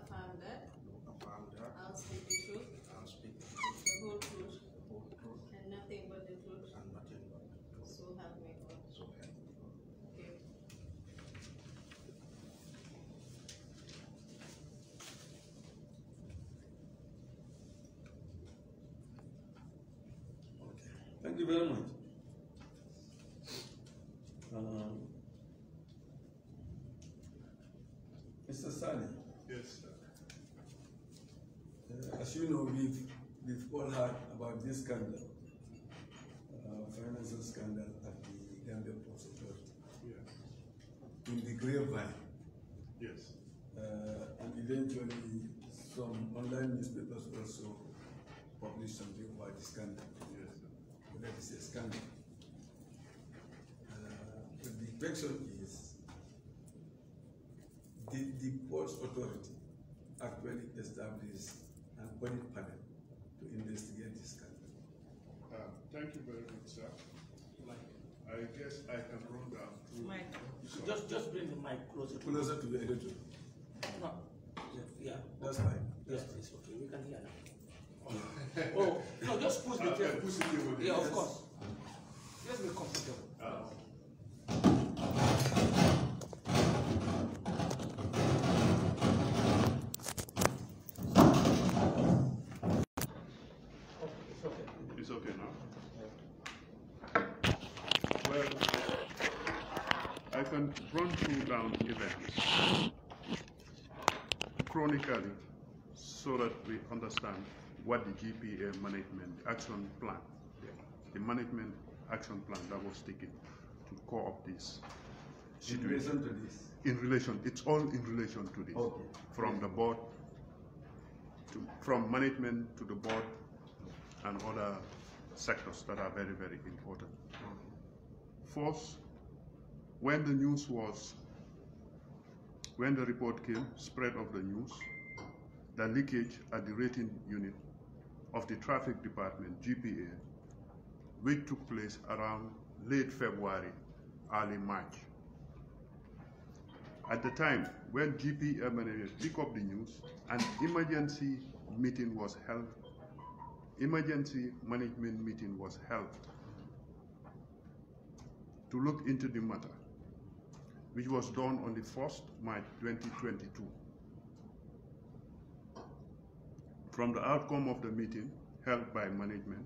affirm that I'll speak the truth, the whole truth, and nothing but the truth. So help me God. Okay. Thank you very much. Mr. Sani. Yes, sir. As you know, we've all heard about this scandal, financial scandal at the Gambia Port Authority. Yes. In the grapevine. Yes. And eventually some online newspapers also published something about the scandal. Yes, sir. That is a scandal. But the question is, did the Port Authority actually establish an audit panel to investigate this scandal? Thank you very much, sir. I guess I can run down through. Just bring the mic closer. Closer to the editor. No. Yeah. That's fine. Yes, it's okay. We can hear now. Oh, no, just push the table. Push the table. Yeah, of course. Just be comfortable. It's okay now. Well, I can run through down events chronically so that we understand what the GPA management action plan, the management action plan that was taken to co-op this situation. In relation to this? In relation, it's all in relation to this. Okay. From the board, from management to the board, and other sectors that are very, very important. First, when the report came, spread of the news, the leakage at the rating unit of the traffic department, GPA, which took place around late February, early March. At the time, when GPA managers picked up the news, an emergency management meeting was held to look into the matter, which was done on the 1st March 2022. From the outcome of the meeting held by management,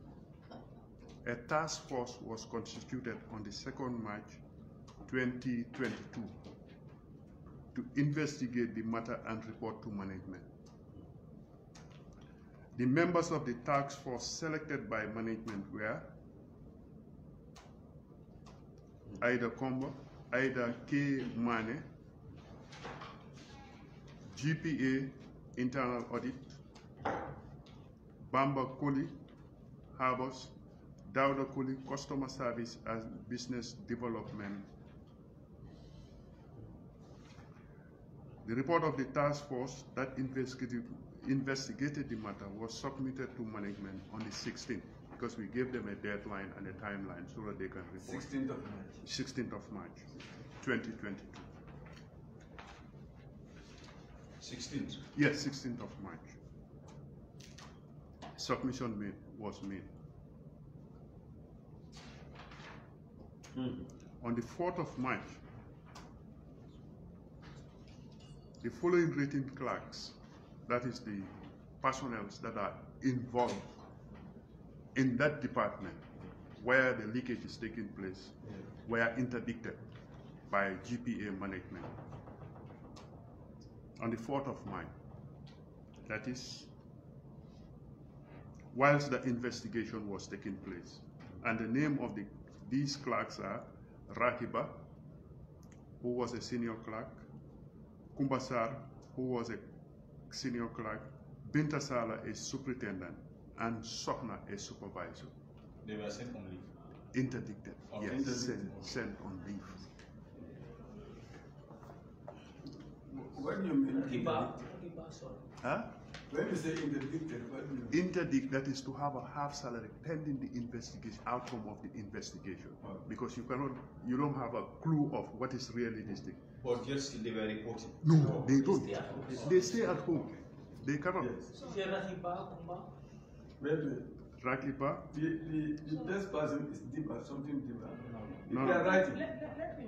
a task force was constituted on the 2nd March 2022 to investigate the matter and report to management. The members of the task force selected by management were Ida Kombo, Ida K. Mane, GPA Internal Audit, Bamba Koli, Harbors, Dauda Koli, Customer Service and Business Development. The report of the task force that investigated the matter was submitted to management on the 16th, because we gave them a deadline and a timeline so that they can report. 16th of March. 16th of March, 2022. 16th? Yes, 16th of March. Submission was made. On the 4th of March, the following rating clerks, that is the personnel that are involved in that department where the leakage is taking place, were interdicted by GPA management on the 4th of March. That is, whilst the investigation was taking place. And the name of these clerks are Rakiba, who was a senior clerk, Kumbasar, who was a senior clerk, Bintasala, a superintendent, and Sokna, a supervisor. They were sent on leave? Interdicted, or yes, interdicted. Sent on leave. What do you mean? Kiba, sorry. Huh? When you say interdicted, what do you mean? Interdict, that is to have a half salary pending the investigation, outcome of the investigation. Okay. Because you don't have a clue of what is really this thing. But just they were reporting. No, they don't. They stay at home. They cannot. Yes. Rakiba? The best person is deeper, something deeper. No. They are writing. Let me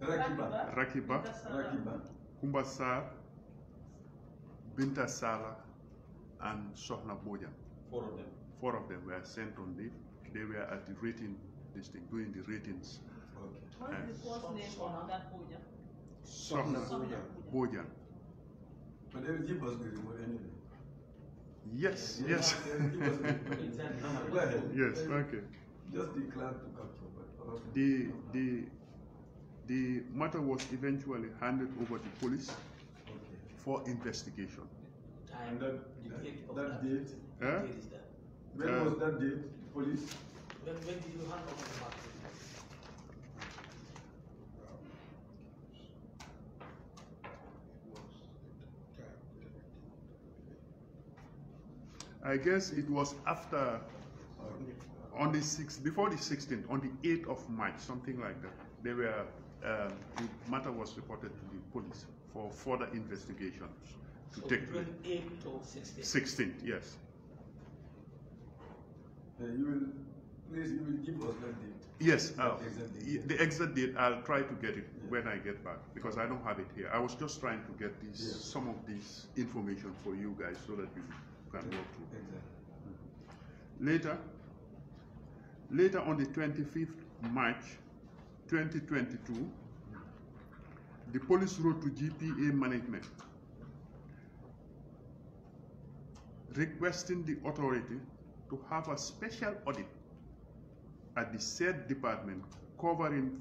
Rakiba. Rakiba, Kumbasar, Binta Sala, and Sohna Bojan. 4 of them. 4 of them were sent on leave. They were at the rating, doing the ratings. Okay. What is the first name of that Boja? Sohna Bojan. But they will give us the remote anyway. Yes. Go ahead. Yes, okay. Just declare to capture. But the matter was eventually handed over to police for investigation. And that date? When is that? When was that date? Police? When did you hand over the matter? I guess it was after, on the 6th, before the 16th, on the 8th of March, something like that. They were, the matter was reported to the police for further investigations to take place. 8th or 16th? 16th, yes. You will give us that date. Yes, exact date. the exact date, I'll try to get it when I get back, because I don't have it here. I was just trying to get some of this information for you guys so that you can walk through. Exactly. Later on the 25th March 2022, the police wrote to GPA management requesting the authority to have a special audit at the said department covering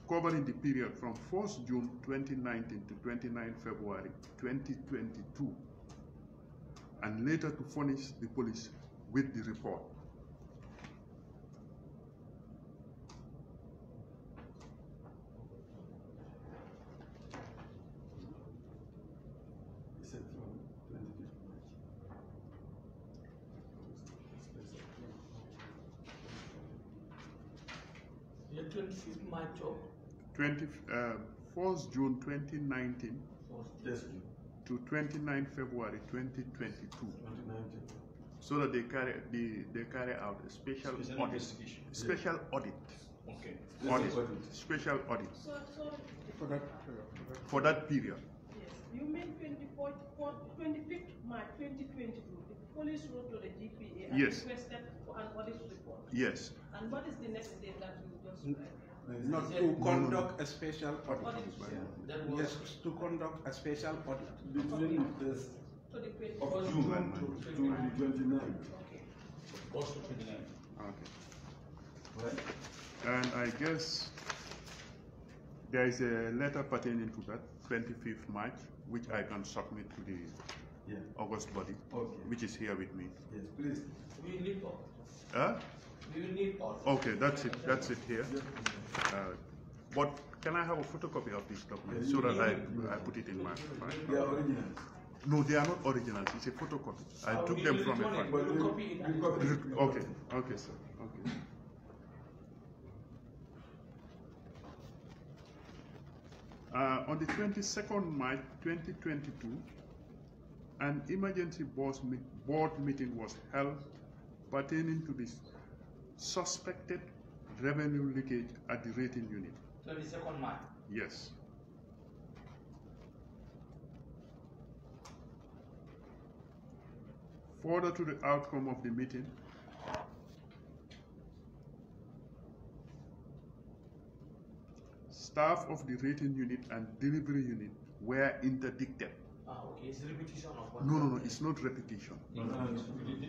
the period from 1st June 2019 to 29 February 2022, and later to furnish the police with the report. He said from 25th March. The 25th March of 1st June 2019 Yes, to 29 February 2022. 2019. So that they carry out a special audit. investigation. Special audit. Okay. Special audit So for that period. yes, you mean 25th March 2022, the police wrote to the GPA and Yes. requested for an audit report. Yes. And what is the next date that you just Not to conduct a special audit. That was Yes, to conduct a special audit. Between the 1st to the 25th? of June to the 29th. Okay. also 29. Okay. Right? And I guess there is a letter pertaining to that 25th March, which I can submit to the August body, which is here with me. Yes, please. We need all. Huh? We will need all. Okay, that's it. That's it here. But can I have a photocopy of this document so that I put it in my file? They are originals. No, they are not originals. It's a photocopy. I took them from a file. But Copy it. Okay, sir. Okay. On the 22nd March 2022, an emergency board meeting was held pertaining to this suspected revenue leakage at the rating unit. 22nd March. Yes. Further to the outcome of the meeting, staff of the rating unit and delivery unit were interdicted. Okay, it's repetition of what? No, it's not repetition. No.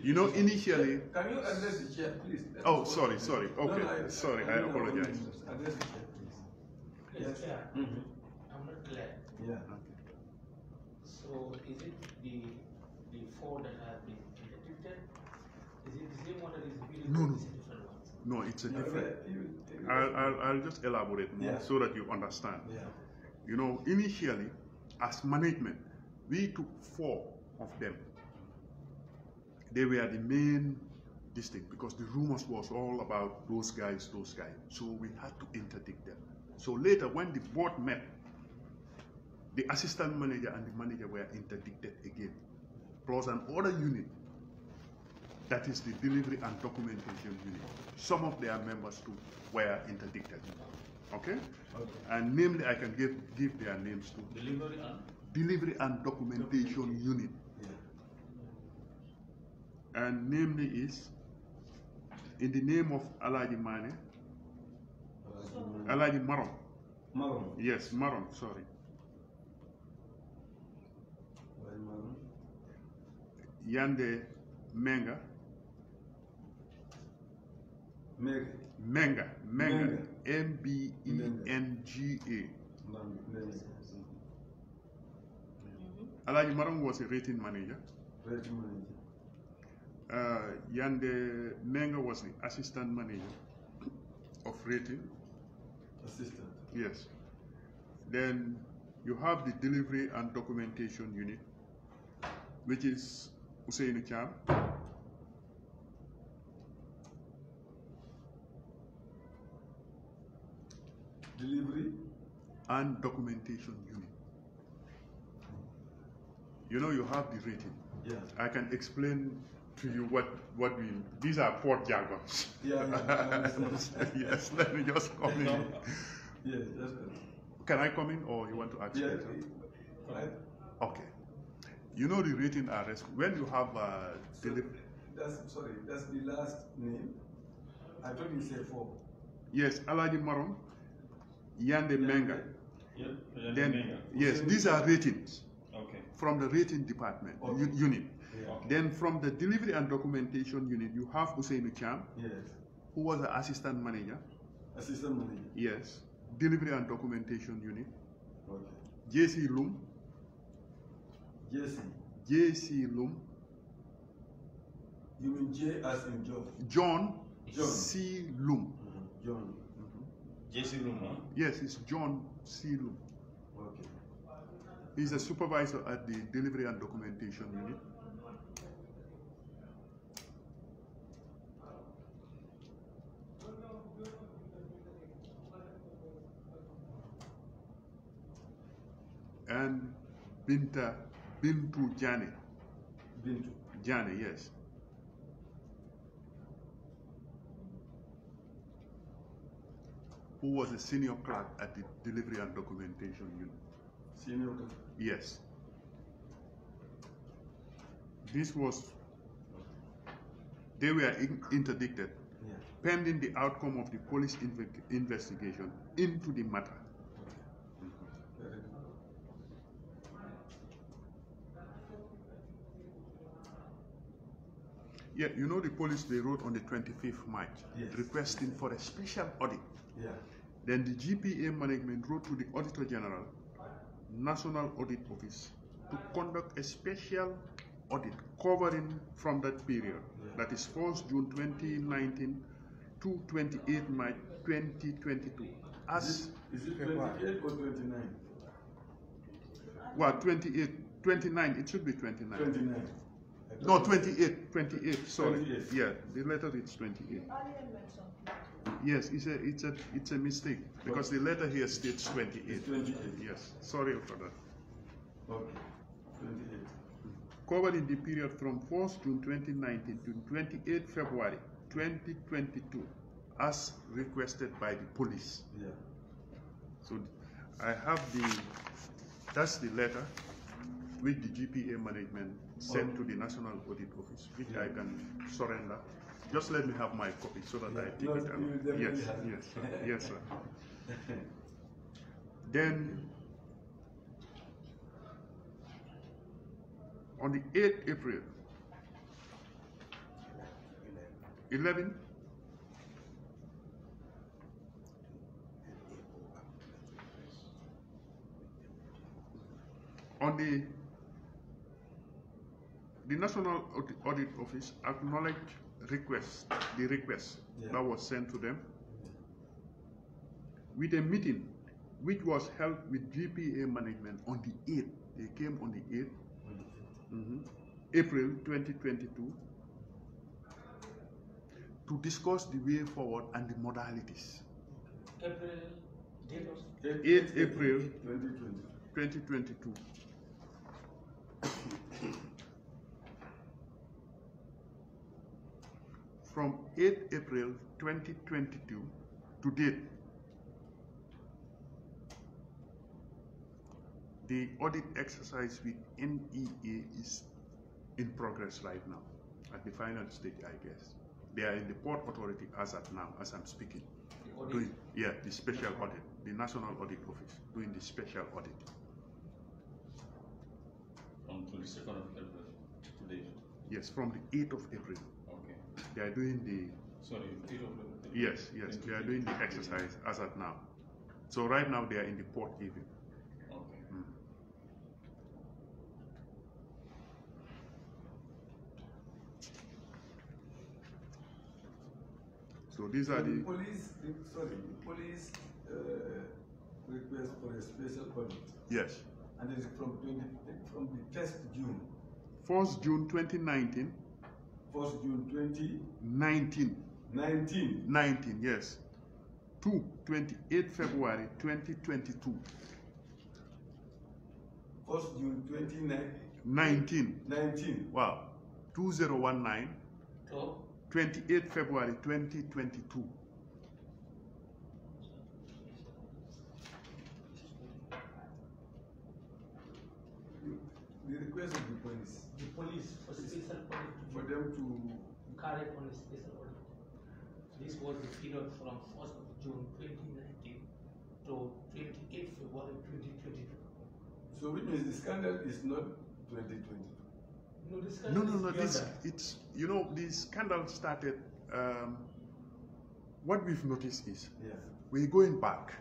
You know, initially. Can you address the chair, please? Oh, sorry. Okay, sorry. I apologize. Address the chair, please. Yes. Yes. I'm not clear. Yeah. So is it the 4 that have been interdicted? Is it the same one that is being No. Is it different ones? No, it's a different. Right. I'll just elaborate more so that you understand. Yeah. You know, initially, as management, we took 4 of them. They were the main distinct because the rumors was all about those guys. So we had to interdict them. So later when the board met, the assistant manager and the manager were interdicted again, plus another unit, that is the delivery and documentation unit. Some of their members too were interdicted. Okay? And namely, I can give their names too. Delivery and documentation unit. And namely is, in the name of Alaji Mane, Alaji Maron. Maron. Yes, Maron, sorry. Yande Menga. Menga. M-B-E-N-G-A. Alaji Maron was a rating manager. Yande Menga was the assistant manager of rating. Assistant. Yes. Then you have the delivery and documentation unit, which is Usainu Cham. Delivery and documentation unit. You know, you have the rating. Yeah. I can explain to you what we, these are port jargons. Yeah. Yes, let me just come in. Yes, that's good. Can I come in or you want to ask? Yeah. Right. Okay. You know the rating arrest, when you have that's the last name. I thought you said 4. Yes, Alaji Maron, Yande Menga. Yeah, Then, yes, these are ratings. Okay. From the rating department, Okay. unit. Yeah. Okay. Then from the delivery and documentation unit, you have Usainu Cham, Yes. who was the assistant manager. Assistant manager. Yes. Delivery and documentation unit. Okay. JC Lum. Jesse. JC Lum. You mean J as in John? John. John. C. Lum. John. JC room, huh? Yes, it's John C. Lum. Okay. He's a supervisor at the delivery and documentation unit. And Bintu Jane. Bintu. Jane, yes. Who was a senior clerk at the delivery and documentation unit. Senior clerk. Yes. This was, they were interdicted pending the outcome of the police investigation into the matter. Yeah, you know the police, they wrote on the 25th March, requesting for a special audit. Yeah. Then the GPA management wrote to the Auditor General, National Audit Office, to conduct a special audit covering from that period, that is 1st June 2019 to 28 March 2022. Is it 28 or 29? Well, 28, 29, it should be 29. 29. No, 28, sorry. 28. Yeah, the letter is 28. Yes, it's a mistake, because the letter here states 28. It's 28. Yes, sorry for that. Okay, 28. Covered in the period from 1st June 2019 to 28 February 2022, as requested by the police. Yeah. So I have that's the letter which the GPA management sent to the National Audit Office, which I can surrender. Just let me have my copy so that I take it out. Yes, yes, sir. Then on the 8th April, 11, on the National Audit Office acknowledged the request that was sent to them with a meeting which was held with GPA management on the 8th. They came on the 8th April 2022, to discuss the way forward and the modalities. April, date of 8 April 2020. 2022. From 8 April 2022 to date, the audit exercise with NEA is in progress right now, at the final stage, I guess. They are in the Port Authority as at now, as I'm speaking. Doing, yeah, the special audit, the National Audit Office, doing the special audit. From 22nd of April to date. Yes, from the 8th of April. Okay. They are doing the... Sorry, 8th of April. Yes, they are doing the exercise as at now. So right now they are in the port even. Okay. So these are the... police, the police request for a special audit. Yes. And it is from the 1st June. 1st June 2019. 1st June 19. 19, yes. To 28 February 2022. 1st June 19. Wow. 2019. to 28 February 2022. The request of the police. the police for special audit For them to carried on a special audit. This was the period from 1st of June 2019 to 28 February 2022. so which means the scandal is not 2020. No, this No. It's you know, the scandal started. What we've noticed is we're going back.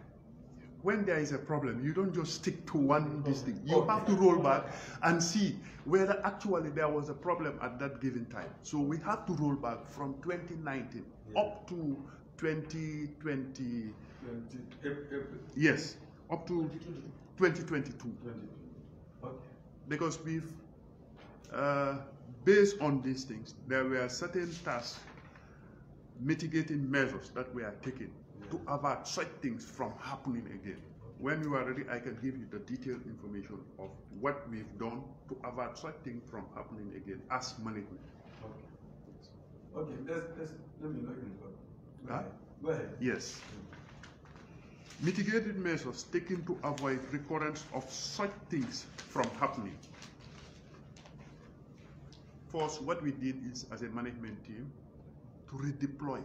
When there is a problem, you don't just stick to one thing. You have to roll back and see whether actually there was a problem at that given time. So we have to roll back from 2019 up to 2020. April. Yes, up to 2022. Okay. Because we've, based on these things, there were certain tasks, mitigating measures that we are taking to avert such things from happening again. When you are ready, I can give you the detailed information of what we've done to avert such things from happening again as management. Okay, let me look into it. Huh? Go ahead. Yes. Mitigated measures taken to avoid recurrence of such things from happening. First, what we did is, as a management team, to redeploy.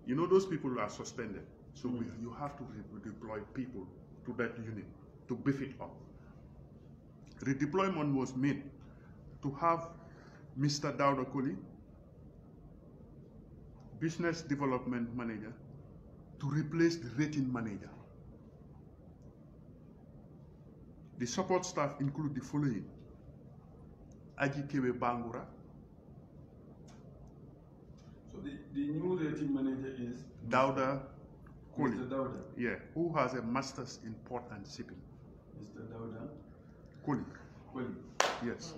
You know, those people are suspended, so you have to redeploy people to that unit to beef it up. Redeployment was made to have Mr. Dauda Koli, Business Development Manager, to replace the rating manager. The support staff include the following: Aji Kewe Bangura. So the new rating manager is Dauda Koli. Mr. Dauda. Yeah, who has a master's in port and shipping. Mr. Dauda Koli. Koli. Yes.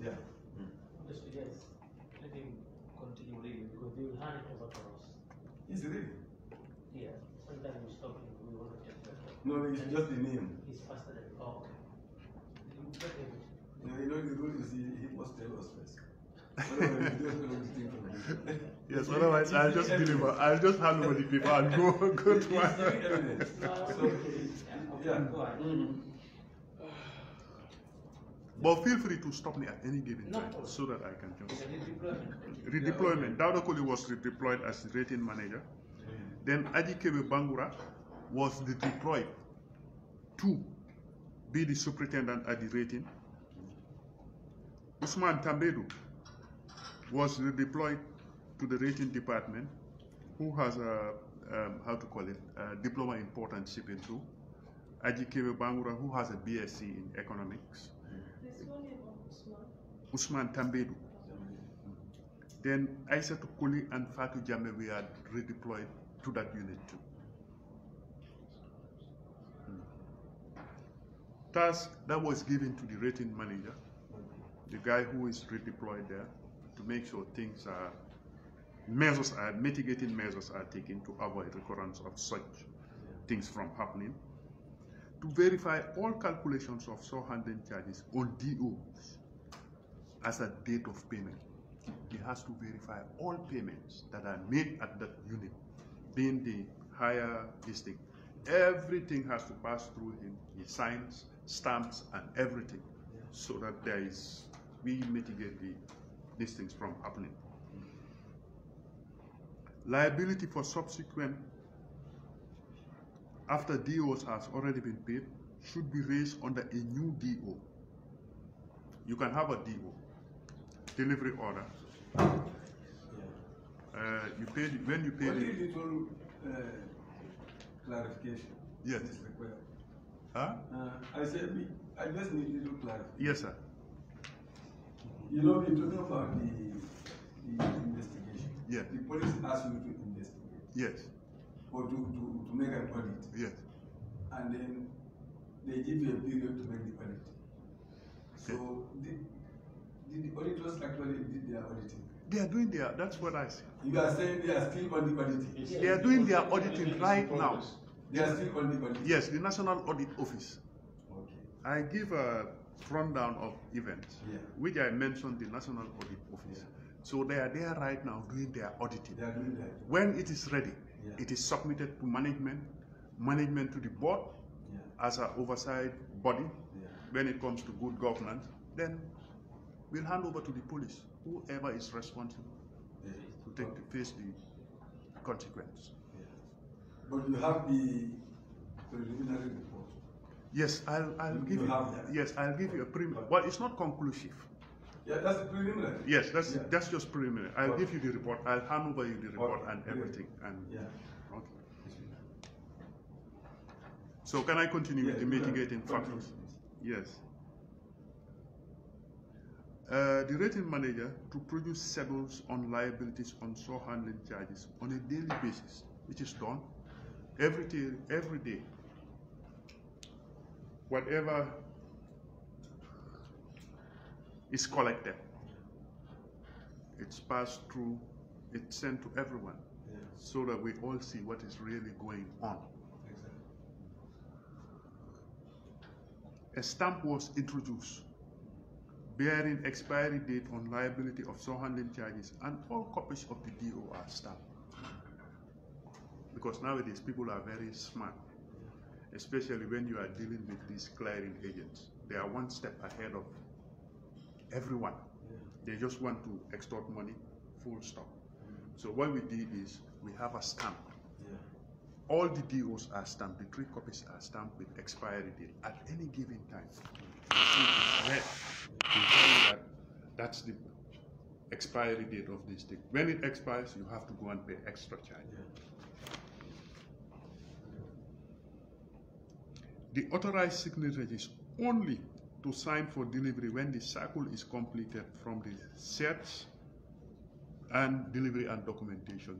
Yeah. Just yes, let him continue reading because they will hand it over to us. He's ready. Yeah, sometimes we stop him, we want to check that. No, it's just the name. He's faster than okay. Yeah, you know the rule is he must tell us first. Otherwise, we don't know this thing from him. Yes, otherwise I'll just deliver. I'll just hand over the paper and go to my... Evidence. So, yeah. Go ahead. But feel free to stop me at any given time so that I can just... Redeployment. Dauda Koli was redeployed as the rating manager. Then Aji Kewe Bangura was redeployed to be the superintendent at the rating. Usman Tambedu was redeployed to the rating department, who has a, diploma in port and shipping too. Aji Kewe Bangura, who has a BSc in economics. Usman Tambedu. Then Aissatou Koli and Fatou Jammeh were redeployed to that unit too. task that was given to the rating manager, the guy who is redeployed there, to make sure things are, mitigating measures are taken to avoid recurrence of such things from happening, to verify all calculations of saw handling charges on DOs as a date of payment. He has to verify all payments that are made at that unit, being the higher district. Everything has to pass through him. He signs, stamps, and everything, so that we mitigate these things from happening. Liability for subsequent, after DOs has already been paid, should be raised under a new DO. You can have a DO, delivery order. You paid when you paid. Only little clarification. Yes. Is required. Huh? I said I just need little clarification. Yes, sir. You know, we're talking about the investigation. Yeah. The police ask you to investigate. Yes. Or to make an audit. Yes. And then they give you a period to make the audit. So did the auditors actually did their auditing? They are doing their, that's what I say. You are saying they are still on the auditing? They are doing their auditing right now. They are still on the auditing? Yes, the National Audit Office. Okay. I give a rundown of events, which I mentioned the National Audit Office. Yeah. So they are there right now doing their auditing. They are doing that. When it is ready, it is submitted to management to the board as an oversight body. When it comes to good governance, then we'll hand over to the police, whoever is responsible, to face the consequence. But you have the preliminary report. Yes, I'll give you. Yes, I'll give you a preliminary. Well, it's not conclusive. Yeah, that's the preliminary. Yes, that's just preliminary. I'll give you the report. I'll hand over you the report and everything. And okay. So can I continue with the mitigating factors? Yes. The rating manager to produce schedules on liabilities on saw handling charges on a daily basis, which is done every day. Whatever is collected, it's passed through, it's sent to everyone, so that we all see what is really going on. A stamp was introduced bearing expiry date on liability of saw handling charges, and all copies of the DO are stamped. Because nowadays people are very smart, especially when you are dealing with these clearing agents. They are one step ahead of everyone. They just want to extort money, full stop. So what we did is we have a stamp. All the DOs are stamped. The 3 copies are stamped with expiry date at any given time. It's red. We tell you that that's the expiry date of this thing. When it expires, you have to go and pay extra charge. The authorized signatories only to sign for delivery when the cycle is completed from the search and delivery and documentation.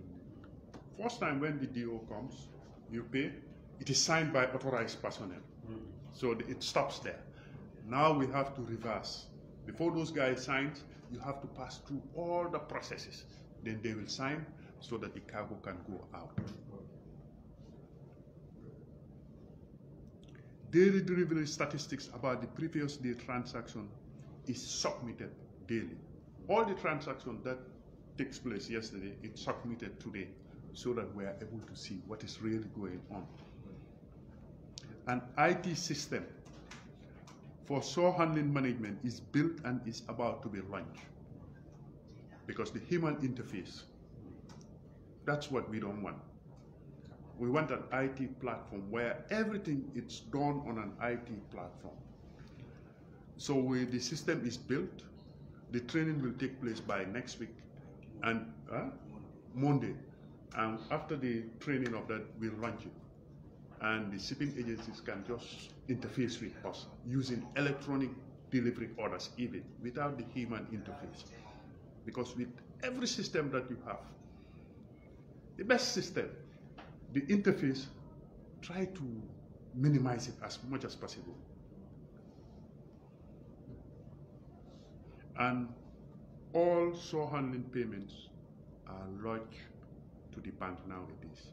First time when the DO comes, you pay, it is signed by authorized personnel. So it stops there. Now we have to reverse. Before those guys sign, you have to pass through all the processes. Then they will sign so that the cargo can go out. Daily delivery statistics about the previous day transaction is submitted daily. All the transactions that takes place yesterday, it's submitted today, so that we are able to see what is really going on. An IT system for saw handling management is built and is about to be launched. Because the human interface, that's what we don't want. We want an IT platform where everything is done on an IT platform. So the system is built. The training will take place by next week and Monday. And after the training of that, we'll launch it. And the shipping agencies can just interface with us using electronic delivery orders even, without the human interface. Because with every system that you have, the best system, the interface, try to minimize it as much as possible. And all saw handling payments are lodged to the bank nowadays.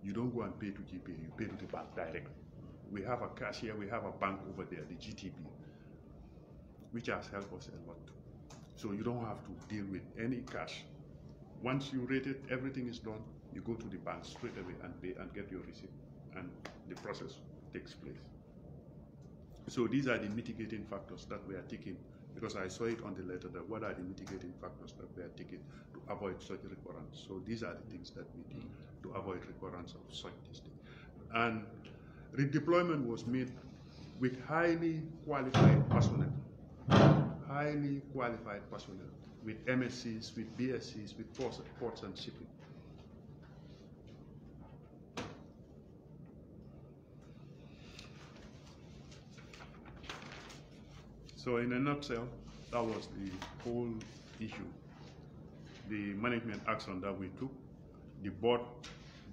You don't go and pay to GPA, you pay to the bank directly. We have a cashier, we have a bank over there, the GTB, which has helped us a lot. So you don't have to deal with any cash. Once you rate it, everything is done, you go to the bank straight away and pay and get your receipt, and the process takes place. So these are the mitigating factors that we are taking, because I saw it on the letter that what are the mitigating factors that we are taking to avoid such recurrence. So these are the things that we do to avoid recurrence of such things. And redeployment was made with highly qualified personnel, with MSCs, with BSCs, with ports and shipping. So in a nutshell, that was the whole issue. The management action that we took, the board,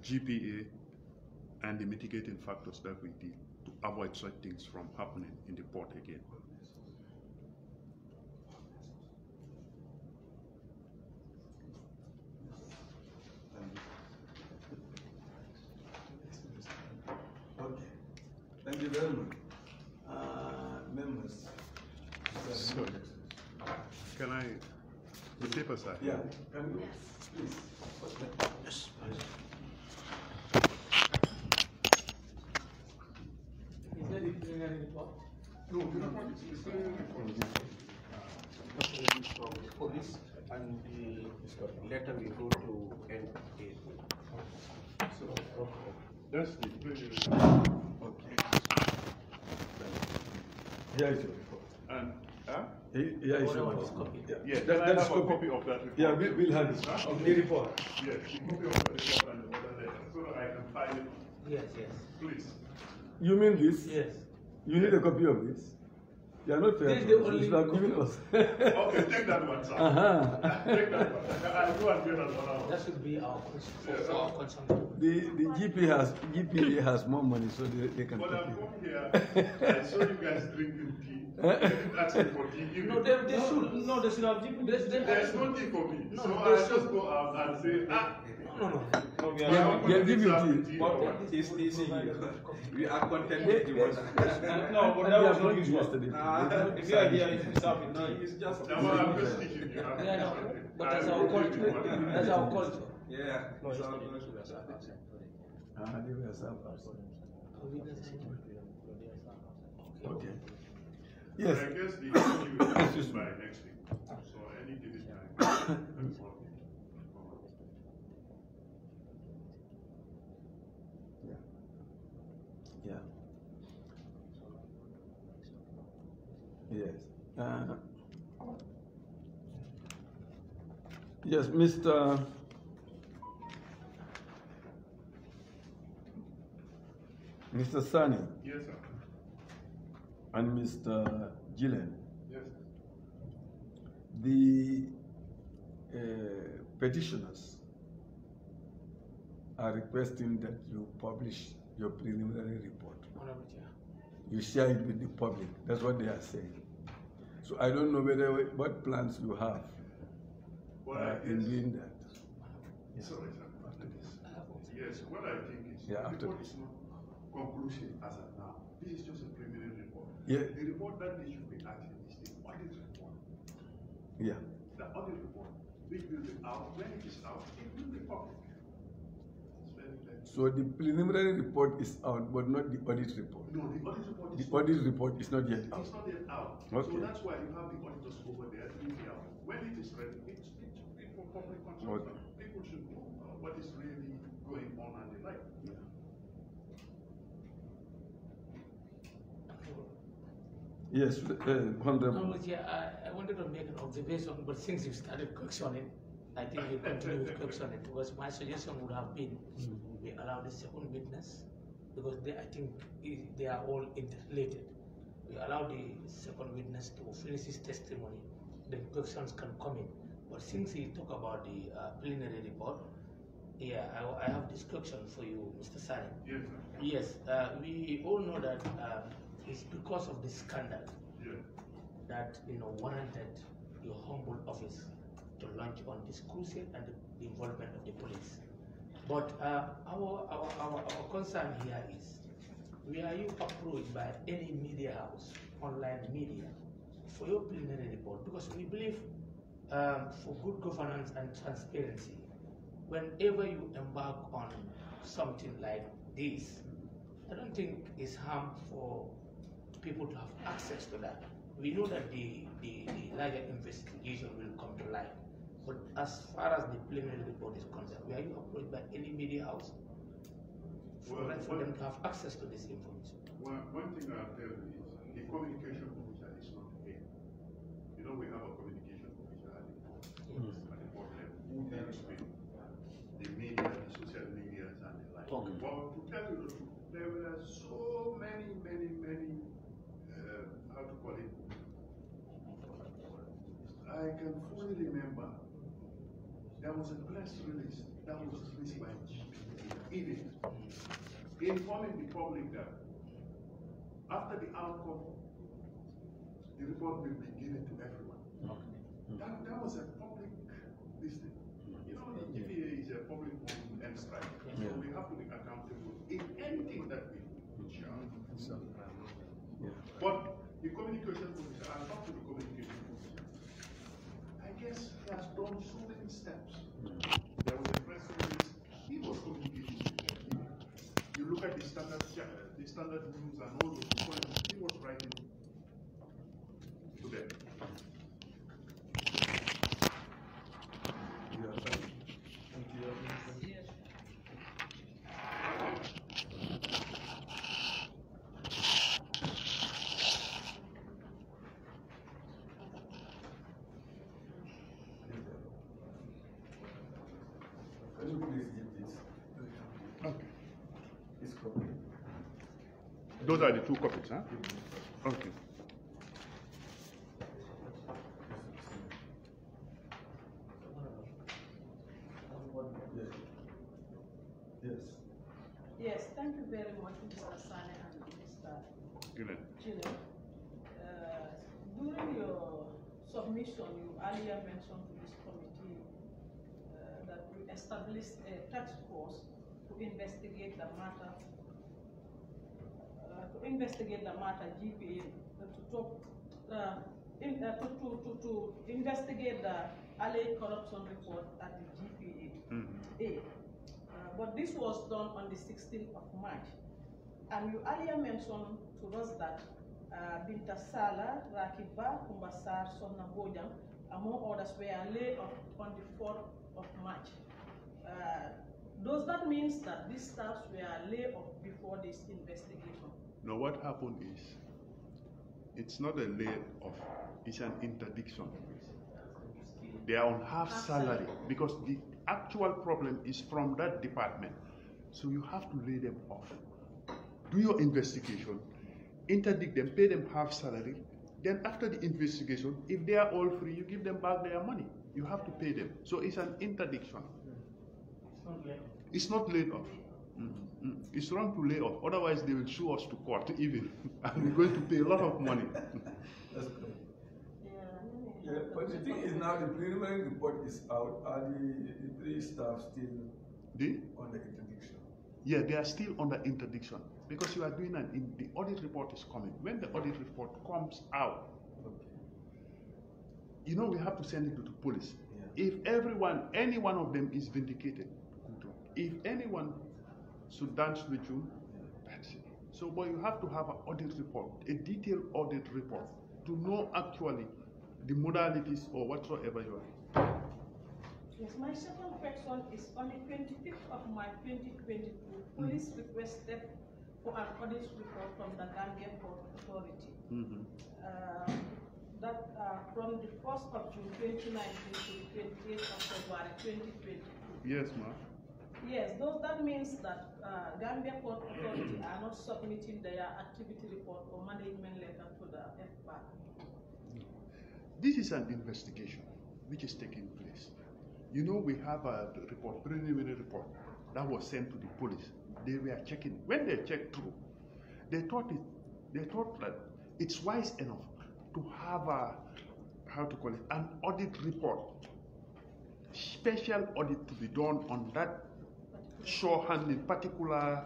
GPA, and the mitigating factors that we did to avoid such things from happening in the port again. Okay. Thank you very much. Members. So, can I, the paper side? Yeah, can you, please? Yes. Is that the preliminary report? No, we don't want it. From the police, and the letter will go to NA. So, That's the preliminary. Okay. Here is your report. And, Here is your What is report. copy? yeah, That- I that's have a copy. copy of that report. Yeah, we'll have it. The report. Yes, the copy of the report and the other letter, so that I can file it, Yes, yes. please. You mean this? Yes. You need a copy of this? You are not fair. This is to the us. only You should have given us. Okay, take that one, sir. Take that one. I'll go and get another one. That should be our concern. The GPA has more money, so they can When copy. I'm come here, I saw you guys drinking tea. They didn't ask me for tea. No, they should have given. There's no tea for me. No, So no, I they just should- go out and say, No. Yeah, give you tea. It's easy. We are content Yeah. with the water. No, but that was not used yesterday. If you are here, you should serve it. No, it's just. no, I'm just teaching you. Yeah, no, but that's our culture. That's our culture. Yeah. No, it's it's all not. good. They were served first. Okay. Yes. I guess the issue will be by next week. So any given time. Yeah. Yes. Yes, Mr. Sani Yes, sir. and Mr. Gillen, Yes, sir. the petitioners are requesting that you publish your preliminary report. You share it with the public. That's what they are saying. So I don't know what plans you have What I in guess, doing that. sorry, sir. After this. Yes, what I think is, Yeah, the after report this. is not conclusion as of now. This is just a preliminary report. Yeah. The report that they should be acting is the audit report. Yeah. The audit report, which will be out, when it is out, it will be public. It's very clear. So the preliminary report is out, but not the audit report. No, the audit report The is audit report is not yet It's out. not yet out. Okay. So that's why you have the auditors over there doing the out. When it is ready, it's for public consumption. Okay. People should know what is really going on and the like. Yes, Honorable. No, yeah, I wanted to make an observation, but since you started questioning, I think we continue with questioning, because my suggestion would have been we allow the second witness, because I think they are all interrelated. We allow the second witness to finish his testimony, then questions can come in. But since he talked about the preliminary report, yeah, I have this question for you, Mr. Sani. Yes, sir. Yes, we all know that it's because of the scandal Yeah. that warranted your humble office to launch on this crusade and the involvement of the police. But our concern here is, were you approached by any media house, online media, for your preliminary report? Because we believe for good governance and transparency, whenever you embark on something like this, I don't think it's harm for people to have access to that. We know that the larger investigation will come to light. But as far as the preliminary report is concerned, were you approached by any media house for them to have access to this information? Well, one thing I'll tell you is the communication officer is not here. You know, we have a communication officer at the board level who deals with the media, the social media, and the like. Okay. Well, to tell you the truth, there were so many, how to call it? I can fully remember there was a press release that was released by GPA, informing the public that after the outcome, the report will be given to everyone. That was a public listing. You know, the GPA is a public enterprise, so we have to be accountable in anything that we share. But the communication officer, I'll talk to the communication officer. I guess he has done so many steps. There was a press release, he was communicating with them. You look at the standard news and all those points, he was writing to them. Can you please give this? Okay. This copy. Those are the two copies, huh? Okay. Yes. Yes, thank you very much, Mr. Sane and Mr. Gillen. Gillen. During your submission, you earlier mentioned to this committee that you established a task force to investigate the matter. GPA to investigate the alleged corruption report at the GPA. But this was done on the 16th of March. And you earlier mentioned to us that Binta Sala, Rakiba, Kumbasar, Sonna Bojang, among others, were laid off on the 4th of March. Does that mean that these staffs were laid off before this investigation? No, what happened is, it's not a lay-off, it's an interdiction. They are on half salary because the actual problem is from that department. So you have to lay them off. Do your investigation, interdict them, pay them half salary. Then after the investigation, if they are all free, you give them back their money. You have to pay them. So it's an interdiction. It's not laid off. It's wrong to lay off. Otherwise, they will sue us to court even. And we're going to pay a lot of money. That's correct. Yeah, but the thing is now the preliminary report is out. Are the three staff still on the interdiction? Yeah, they are still under interdiction because you are doing the audit report is coming. When the audit report comes out, you know we have to send it to the police. Yeah. If any one of them is vindicated, if anyone should dance with you, that's it. So, but you have to have an audit report, a detailed audit report, to know actually the modalities or whatsoever you are. Yes, my second question is on the 25th of March 2022, police requested for an audit report from the Gambia Port Authority. From the 1st of June 2019 to the 28th of February 2022. Yes, ma'am. Yes, that means that Gambia Port Authority are not submitting their activity report or management letter to the FBAC. This is an investigation which is taking place. You know, we have a report, preliminary report, that was sent to the police. They were checking. When they checked through, they thought that it's wise enough to have how to call it, an audit report, special audit to be done on that shore handling, particular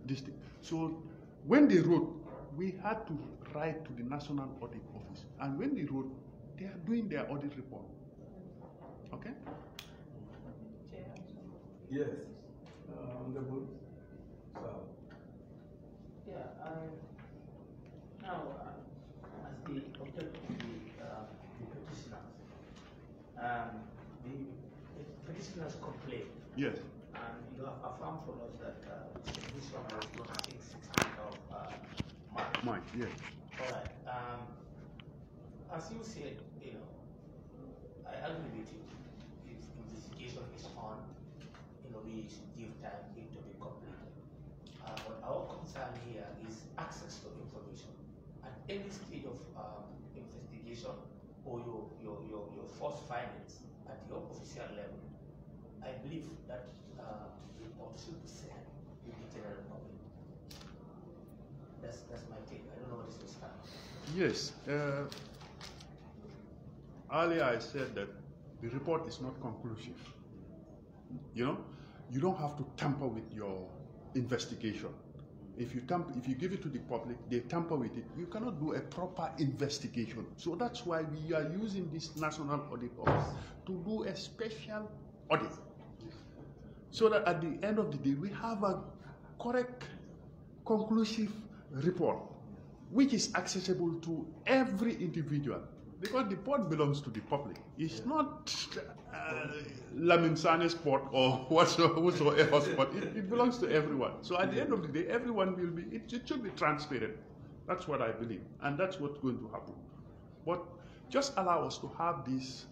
district. So when they wrote, we had to write to the National Audit Office. And when they wrote, they are doing their audit report. Okay? Yes. On the board. So. Yeah, now, as the object of the petitioners, the petitioners complain. Yes. And you have affirmed for us that this one was done, I think, 16th of March. March, yes. All right. As you said, I agree with you. If investigation is on, we should give time it to be complete. But our concern here is access to information. At any stage of investigation or your first findings at your official level, I believe that report should be shared with the general public. That's my take. I don't know what is your stand. Yes. Earlier I said that the report is not conclusive. You don't have to tamper with your investigation. If you give it to the public, they tamper with it. You cannot do a proper investigation. So that's why we are using this National Audit Office to do a special audit. So that at the end of the day, we have a correct, conclusive report, which is accessible to every individual. Because the port belongs to the public. It's not Lamin Sane's port or whatsoever sport. It belongs to everyone. So at the end of the day, everyone will be, it should be transparent. That's what I believe. And that's what's going to happen. But just allow us to have this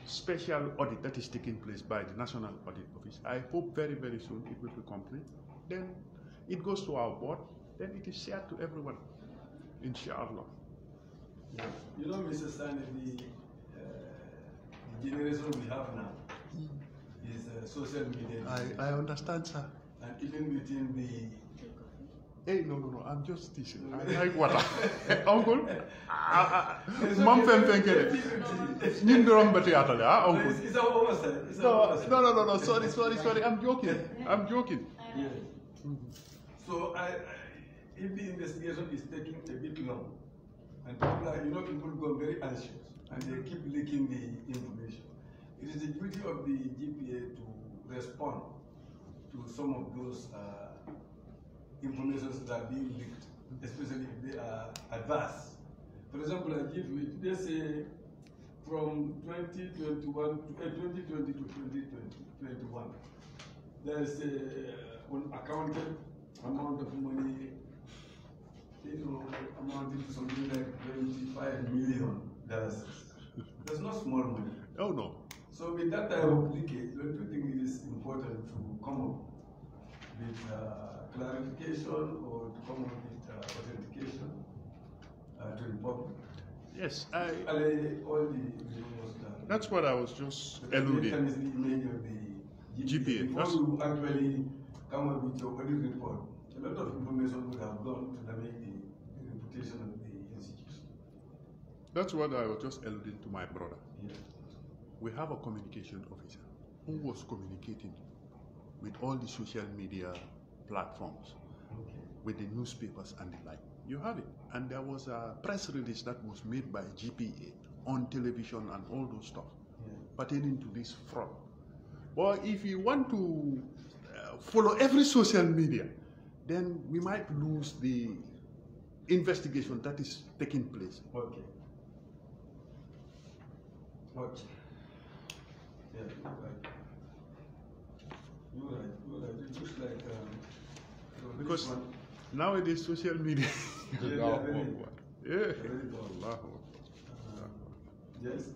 special audit that is taking place by the National Audit Office. I hope very, very soon it will be complete. Then it goes to our board. Then it is shared to everyone. Inshallah. Mr. Stanley, the generation we have now is social media. I understand, sir. And even within the... Hey, no, I'm just teaching. I like water. Uncle? Mom Femfenkere. Nindurom Batiata, uncle. It's our oversight. No. Sorry. I'm joking. Yeah. So, if the investigation is taking a bit long, and people go very anxious, and they keep leaking the information, it is the duty of the GPA to respond to some of those informations that are being leaked, especially if they are adverse. For example, I give you, they say from 2020 to 2021, there's an unaccounted amount of money, amounting to something like $25 million. That's not small money. Oh, no. So with that type of leakage, don't you think it is important to come up with clarification or to come up with authentication to the public? Yes, that's what I was just alluding. Is the image of the GPA. Before you actually come up with your audit report, a lot of information would have gone to damage the reputation of the institution. That's what I was just alluding to my brother. Yeah. We have a communication officer who was communicating with all the social media platforms, with the newspapers and the like. You have it. And there was a press release that was made by GPA on television and all those stuff pertaining to this fraud. But if you want to follow every social media, then we might lose the investigation that is taking place. Okay. What? Yeah, you're right. It looks like because nowadays social media. Yes.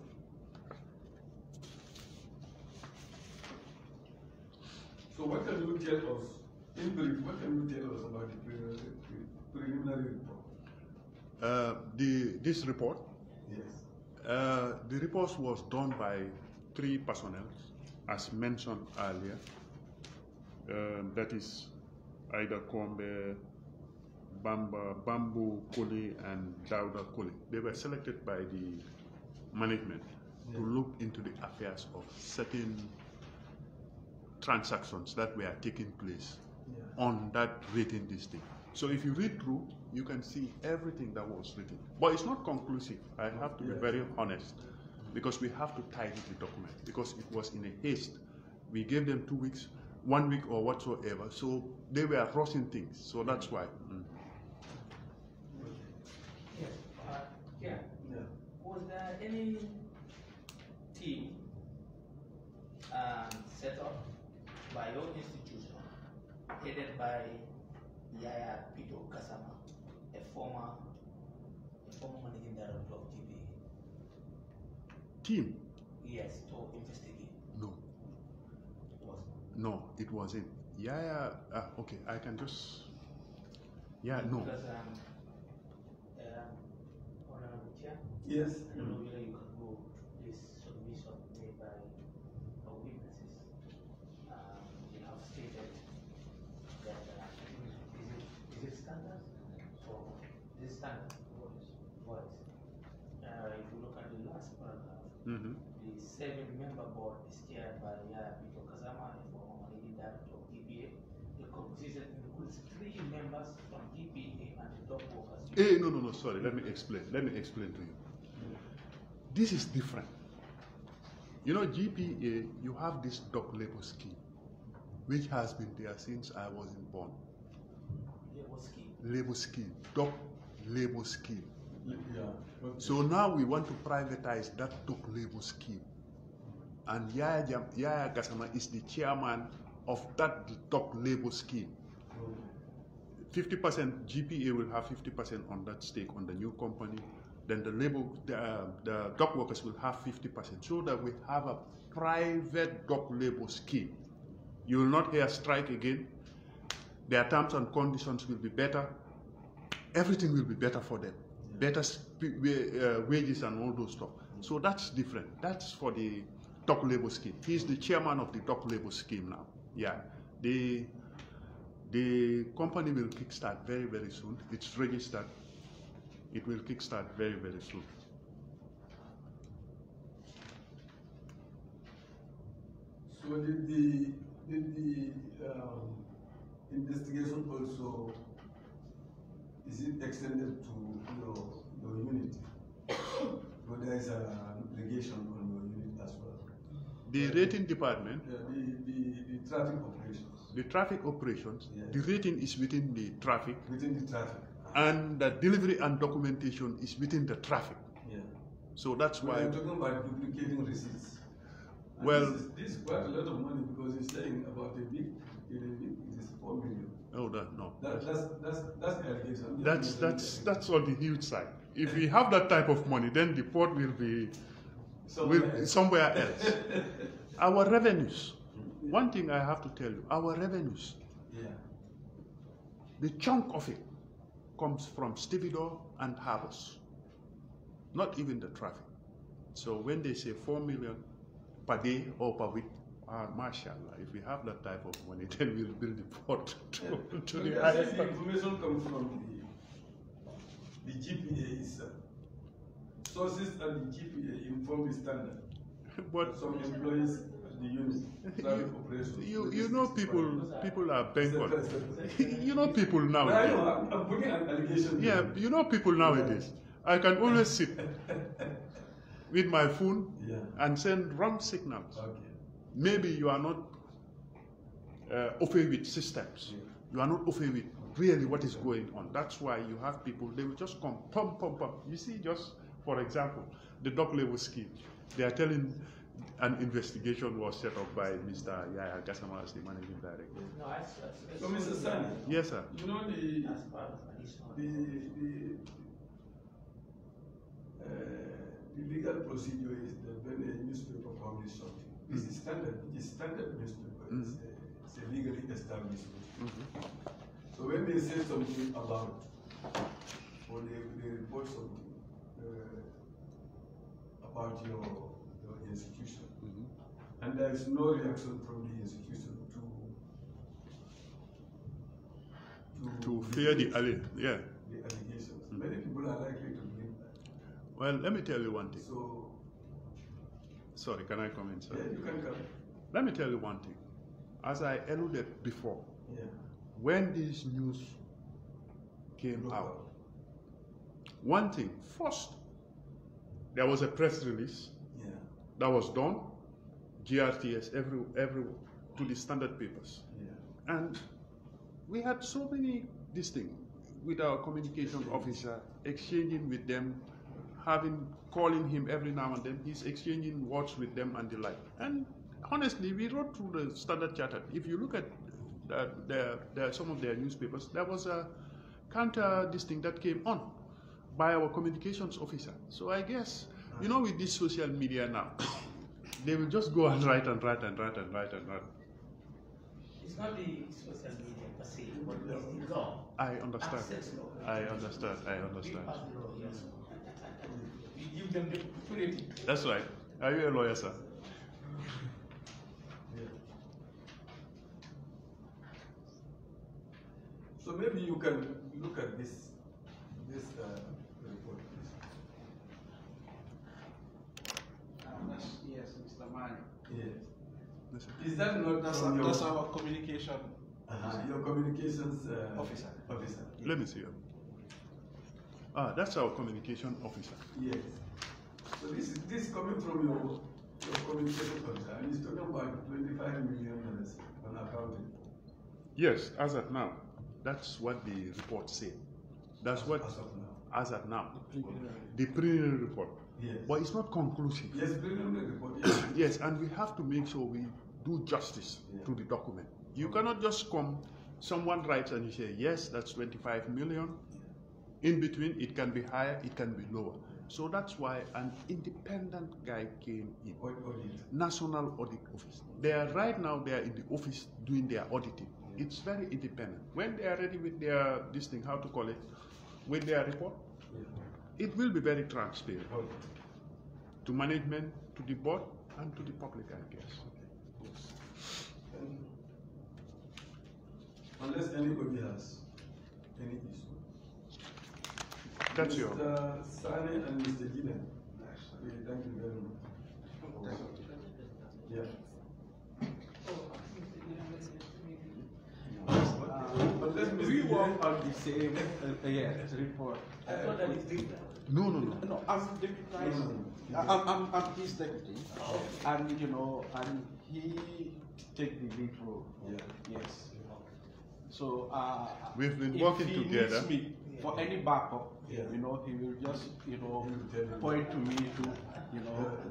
So what can you tell us, in brief, what can you tell us about the preliminary report? This report? Yes. The report was done by 3 personnel, as mentioned earlier. That is Aida Kombe, Bambu Koli, and Dauda Koli. They were selected by the management to look into the affairs of certain transactions that were taking place on that rating listing. So if you read through, you can see everything that was written. But it's not conclusive. I have to be very honest, because we have to tidy the document, because it was in a haste. We gave them 2 weeks, 1 week or whatsoever, so they were rushing things. So that's why. Yes. Was there any team set up by your institution, headed by Yaya Pito Kasama, a former managing director of TV? Team? Yes, to investigate. No. It was. No, it wasn't. Yaya, okay, I can just. Yeah, no. Because Honorable Chair, Yes. I don't know whether you can go this submission made by our witnesses. They have stated that is it standard or this standard? What is? If you look at the last paragraph, the 7-member board is chaired by Yaya Pito Kazama, a former managing director of TPA. The composition includes 3 members from TPA and the top workers. No, sorry, let me explain to you. This is different. You know, GPA, you have this dock labor scheme, which has been there since I wasn't born. Labor scheme, dock labor scheme. Yeah. Okay. So now we want to privatize that dock labor scheme. And Yaya Gassama is the chairman of that dock labor scheme. 50%, GPA will have 50% on that stake on the new company. Then the dock workers will have 50%, so that we have a private dock labor scheme. You will not hear strike again. Their terms and conditions will be better. Everything will be better for them. Better wages and all those stuff. So that's different. That's for the dock labor scheme. He's the chairman of the dock labor scheme now. Yeah. The company will kickstart very, very soon. It's registered. It will kickstart very, very soon. So did the investigation also, is it extended to your unit? Or there is an obligation on your unit as well? The rating department? The traffic operations. The traffic operations, Yes. The rating is within the traffic. Within the traffic. And the delivery and documentation is within the traffic. Yeah. So that's why. I'm talking about duplicating receipts. And Well, this is quite a lot of money, because he's saying about a big, it is 4 million. Oh, no. That's allegation. That's on the huge side. If we have that type of money, then the port will be somewhere else. Our revenues. One thing I have to tell you, our revenues. Yeah. The chunk of it comes from stevedore and harbors, not even the traffic. So when they say 4 million per day or per week, mashallah, if we have that type of money, then we'll build the port to the highest. The information comes from the GPA itself. Sources and the GPA inform the standard. But some employees, the unit, traffic operations. You know, people are bankrupt. You know, people I nowadays. know, I'm putting an allegation. Yeah, you know, people nowadays. I can always sit with my phone and send wrong signals. Okay. Maybe you are not au fait with systems. You are not au fait with really what is going on. That's why you have people, they will just come, pump. You see, just for example, the dock level scheme. They are telling an investigation was set up by Mr. Yaya Gassama as the managing director. No, So, Mr. Sani, Yes, sir. you know the legal procedure is that when a newspaper publishes something, this is standard. It is standard newspaper. It's a legally established newspaper. So when they say something about, or they report something about your institution, and there is no reaction from the institution To fear the allegations. Many people are likely to believe that. Well, let me tell you one thing. So Sorry, can I comment, sir? Yeah, you can come. Let me tell you one thing. As I alluded before, Yeah. when this news came out, one thing, first, there was a press release that was done, GRTS, every to the standard papers. Yeah. And we had so many this thing with our communication officer, exchanging with them, calling him every now and then. He's exchanging words with them and the like. And honestly, we wrote through the Standard Chartered. If you look at some of their newspapers, there was a counter this thing that came on by our communications officer. So I guess, you know, with this social media now, they will just go and write and write and write and write and write. It's not the social media per se, but it's the law. I understand. Access law. I understand. I understand. We pass the law, yes. We give them the opportunity. That's right. Are you a lawyer, sir? So maybe you can look at this report, please. Yes, Mr. Mani. Yes. Is that not from That's our communication your communications officer? Let me see it. That's our communication officer. Yes. So this coming from your communication officer, and he's talking about $25 million on accounting. Yes, as of now. That's what the report said. That's what, as of now. As of now. The preliminary report. Yes. But it's not conclusive. Yes, preliminary report. Yes. Yes, and we have to make sure we do justice to the document. You cannot just come, someone writes and you say, yes, that's 25 million. In between, it can be higher, it can be lower. So that's why an independent guy came in. National Audit Office. Right now, they are in the office doing their auditing. It's very independent. When they are ready with their, this thing, how to call it, with their report, it will be very transparent to management, to the board, and to the public, I guess. Unless anybody has any issue. That's your. Mr. Sane and Mr. Gillen. Thank you very much. Yeah. We work on the same report. I thought that is different. No. No, I'm deputy. I'm his deputy, and and he take the lead role. Yeah. Yes. So we've been if working he together. Needs me for any backup, Yeah. he will just point to me to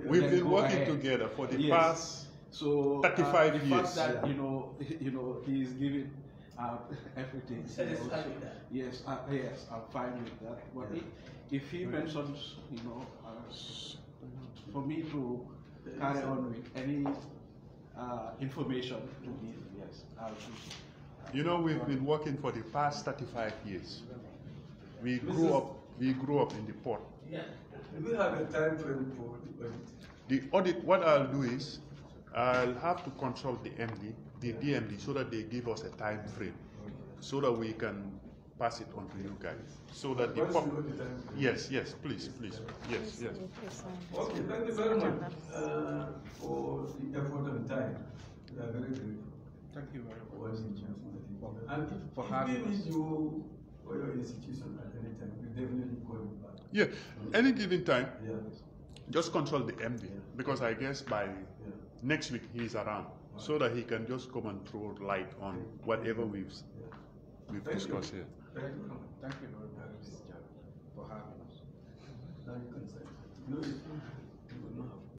We've then been go working ahead. together for the Yes. past So 35 the years. fact that he is giving everything. Satisfied with that? Yes, yes, I'm fine with that. But if he mentions, for me to carry on with any information to give, yes, I'll do. We've been working for the past 35 years. We grew up in the port. Yeah. Do we have a time frame for the audit? The audit, what I'll do is, I'll have to consult the MD, the DMD, so that they give us a time frame, so that we can pass it on to you guys. So that the Once you pub- know the time frame. Yes, please, yes. Okay, thank you very much for the effort and time. We are very grateful. Thank you very for much. And if we need you for your institution at any time, we definitely call you back. Yeah, any given time, Yeah. just consult the MD, because I guess by next week he's around, so that he can just come and throw light on whatever we've discussed here. Thank you. Thank you very much, Mr. Chair, for having us. Now you can say.